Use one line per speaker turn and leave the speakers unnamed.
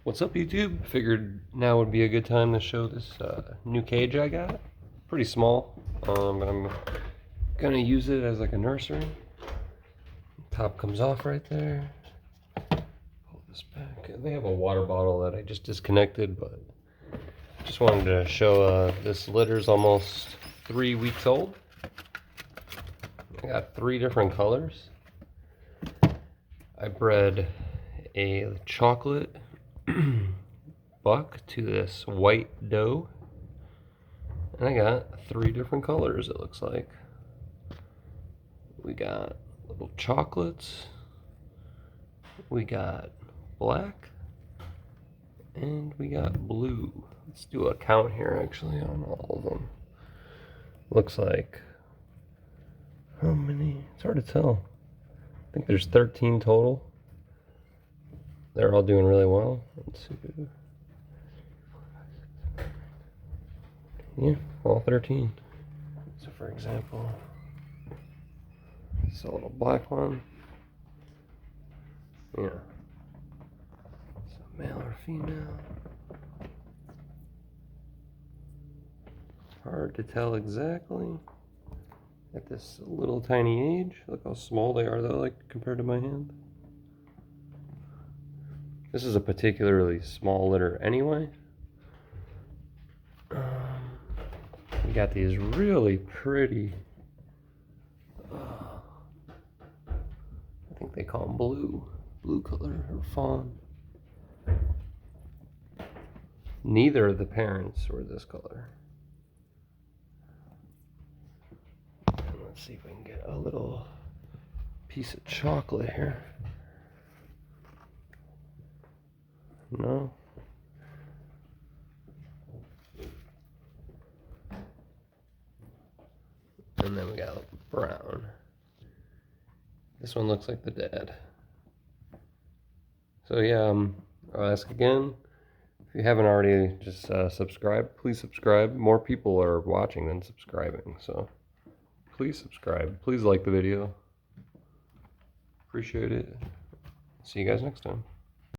What's up, YouTube? Figured now would be a good time to show this new cage I got. Pretty small, but I'm gonna use it as like a nursery. Top comes off right there. Pull this back. They have a water bottle that I just disconnected, but just wanted to show this litter's almost 3 weeks old. I got 3 different colors. I bred a chocolate buck to this white doe, and I got 3 different colors. It looks like we got little chocolates, we got black, and we got blue. Let's do a count here actually on all of them. Looks like, how many? It's hard to tell. I think there's 13 total. They're all doing really well. Let's see. Yeah, all 13. So for example, this is a little black one. Yeah. So male or female. Hard to tell exactly at this little tiny age. Look how small they are though, like compared to my hand. This is a particularly small litter anyway. We got these really pretty, I think they call them blue color or fawn. Neither of the parents were this color. And let's see if we can get a little piece of chocolate here. No. And then we got brown. This one looks like the dad. So yeah, I'll ask again. If you haven't already, just subscribe. Please subscribe. More people are watching than subscribing, so please subscribe. Please like the video. Appreciate it. See you guys next time.